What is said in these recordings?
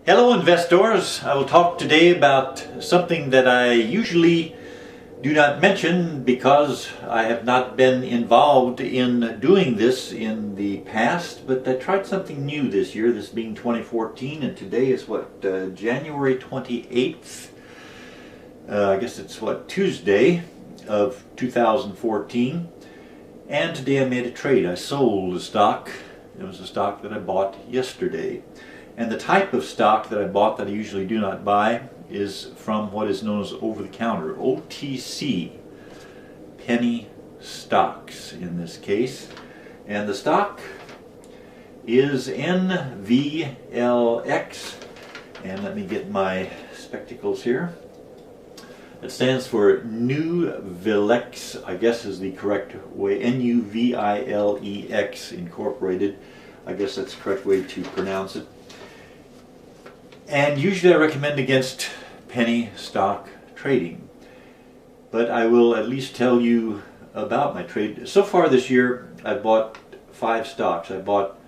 Hello investors, I will talk today about something that I usually do not mention because I have not been involved in doing this in the past, but I tried something new this year, this being 2014, and today is January 28th. I guess it's Tuesday of 2014, and today I made a trade. I sold a stock. It was a stock that I bought yesterday. And the type of stock that I bought that I usually do not buy is from what is known as over-the-counter, OTC, penny stocks in this case. And the stock is NVLX. And let me get my spectacles here. It stands for Nuvilex, I guess is the correct way, Nuvilex Incorporated. I guess that's the correct way to pronounce it. And usually I recommend against penny stock trading, but I will at least tell you about my trade. So far this year I bought 5 stocks. I bought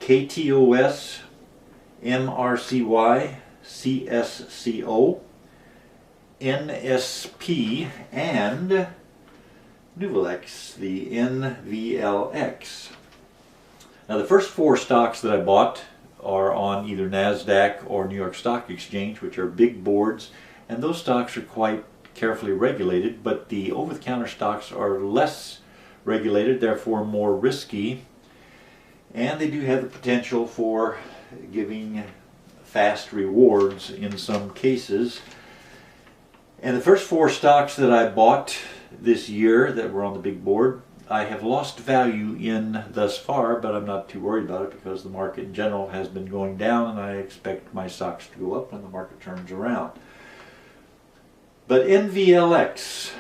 KTOS, MRCY, CSCO, NSP, and Nuvilex, the NVLX. Now the first 4 stocks that I bought are on either NASDAQ or New York Stock Exchange, which are big boards, and those stocks are quite carefully regulated, but the over-the-counter stocks are less regulated, therefore more risky, and they do have the potential for giving fast rewards in some cases. And the first 4 stocks that I bought this year that were on the big board, I have lost value in thus far, but I'm not too worried about it because the market in general has been going down and I expect my stocks to go up when the market turns around. But NVLX,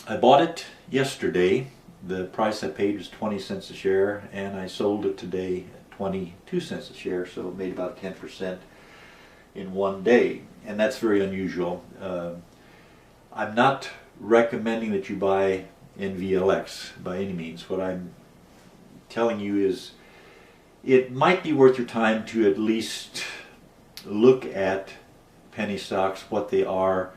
I bought it yesterday. The price I paid was 20 cents a share and I sold it today at 22 cents a share, so it made about 10% in one day, and that's very unusual. I'm not recommending that you buy NVLX by any means. What I'm telling you is it might be worth your time to at least look at penny stocks, what they are,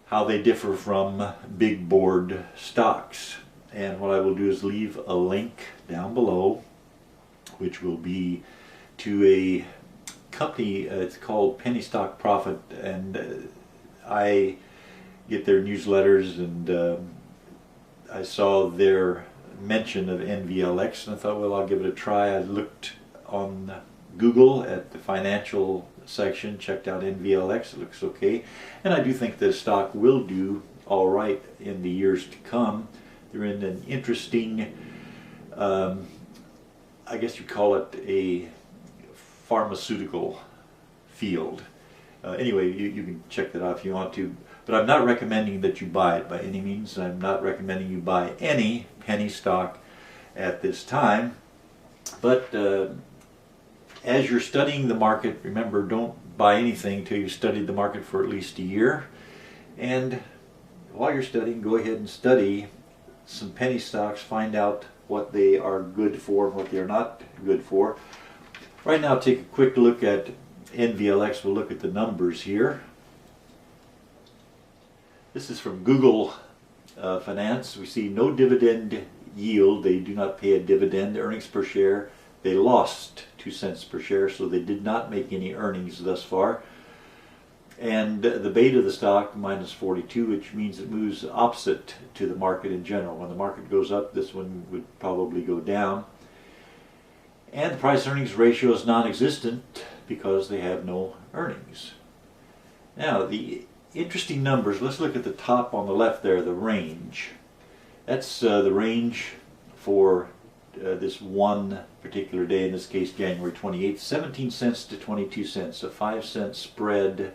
how they differ from big board stocks. And what I will do is leave a link down below which will be to a company, it's called Penny Stock Profit, and I get their newsletters, and I saw their mention of NVLX and I thought, well, I'll give it a try. I looked on Google at the financial section, checked out NVLX, it looks okay, and I do think the stock will do all right in the years to come. They're in an interesting, I guess you call it a pharmaceutical field. Anyway, you can check that out if you want to. But I'm not recommending that you buy it by any means. I'm not recommending you buy any penny stock at this time. But as you're studying the market, remember, don't buy anything until you've studied the market for at least a year. And while you're studying, go ahead and study some penny stocks, find out what they are good for and what they are not good for. Right now, take a quick look at NVLX. We'll look at the numbers here. This is from Google Finance. We see no dividend yield. They do not pay a dividend. Earnings per share, they lost 2 cents per share, so they did not make any earnings thus far. And the beta of the stock, minus 42, which means it moves opposite to the market in general. When the market goes up, this one would probably go down. And the price-earnings ratio is non-existent because they have no earnings. Now, the interesting numbers, let's look at the top on the left there, the range. That's the range for this one particular day, in this case January 28th, 17 cents to 22 cents, a 5-cent spread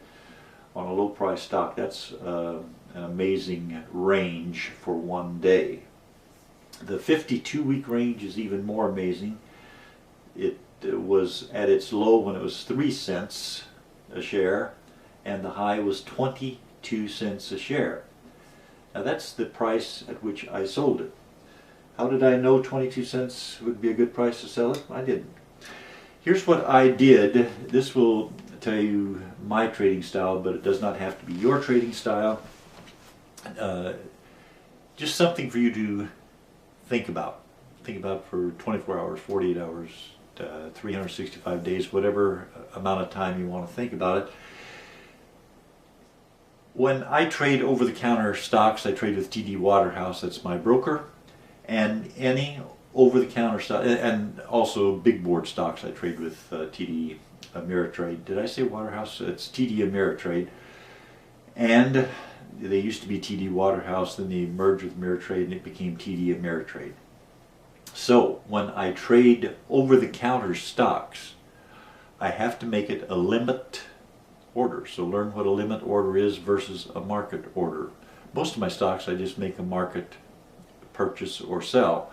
on a low price stock. That's an amazing range for one day. The 52-week range is even more amazing. It was at its low when it was 3 cents a share, and the high was 22 cents a share. Now that's the price at which I sold it. How did I know 22 cents would be a good price to sell it? I didn't. Here's what I did. This will tell you my trading style, but it does not have to be your trading style. Just something for you to think about. Think about for 24 hours, 48 hours, 365 days, whatever amount of time you want to think about it. When I trade over-the-counter stocks, I trade with TD Waterhouse, that's my broker, and any over-the-counter stock, and also big board stocks, I trade with TD Ameritrade. Did I say Waterhouse? It's TD Ameritrade. And they used to be TD Waterhouse, then they merged with Ameritrade and it became TD Ameritrade. So when I trade over-the-counter stocks, I have to make it a limit order. So learn what a limit order is versus a market order. Most of my stocks I just make a market purchase or sell.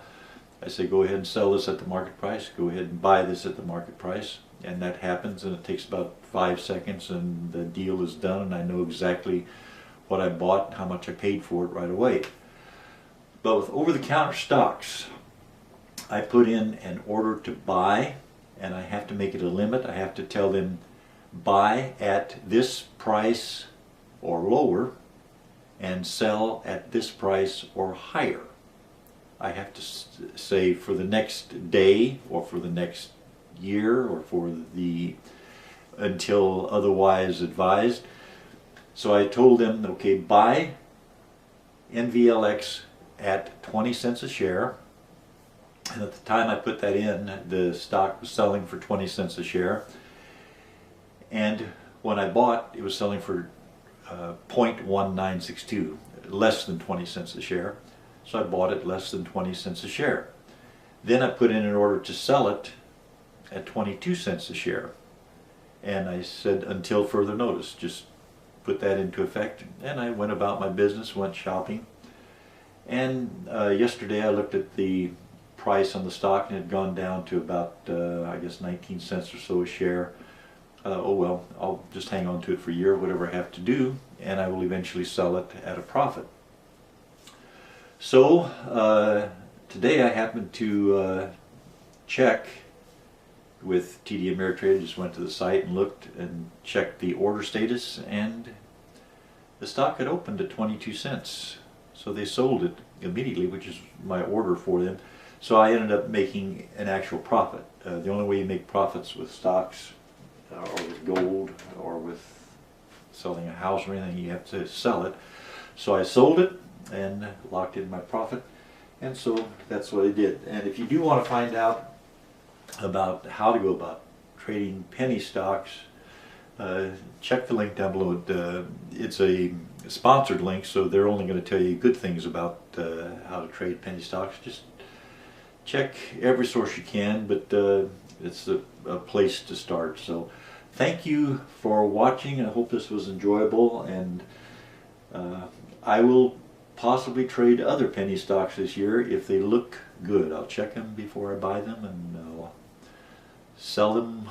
I say go ahead and sell this at the market price, go ahead and buy this at the market price, and that happens, and it takes about 5 seconds and the deal is done and I know exactly what I bought and how much I paid for it right away. But with over-the-counter stocks, I put in an order to buy, and I have to make it a limit. I have to tell them buy at this price or lower and sell at this price or higher. I have to say for the next day or for the next year or for the until otherwise advised. So I told them, okay, buy NVLX at 20 cents a share. And at the time I put that in, the stock was selling for 20 cents a share. And when I bought, it was selling for 0.1962, less than 20 cents a share. So I bought it less than 20 cents a share. Then I put in an order to sell it at 22 cents a share. And I said, until further notice, just put that into effect. And I went about my business, went shopping. And yesterday I looked at the price on the stock and it had gone down to about, I guess, 19 cents or so a share. Oh well, I'll just hang on to it for a year, whatever I have to do, and I will eventually sell it at a profit. So today I happened to check with TD Ameritrade. I just went to the site and looked and checked the order status, and the stock had opened at 22 cents. So they sold it immediately, which is my order for them. So I ended up making an actual profit. The only way you make profits with stocks or with gold or with selling a house or anything, you have to sell it. So I sold it and locked in my profit, and so that's what I did. And if you do want to find out about how to go about trading penny stocks, check the link down below. It's a sponsored link, so they're only going to tell you good things about how to trade penny stocks. Just check every source you can, but it's a place to start. So thank you for watching. I hope this was enjoyable, and I will possibly trade other penny stocks this year if they look good. I'll check them before I buy them, and I'll sell them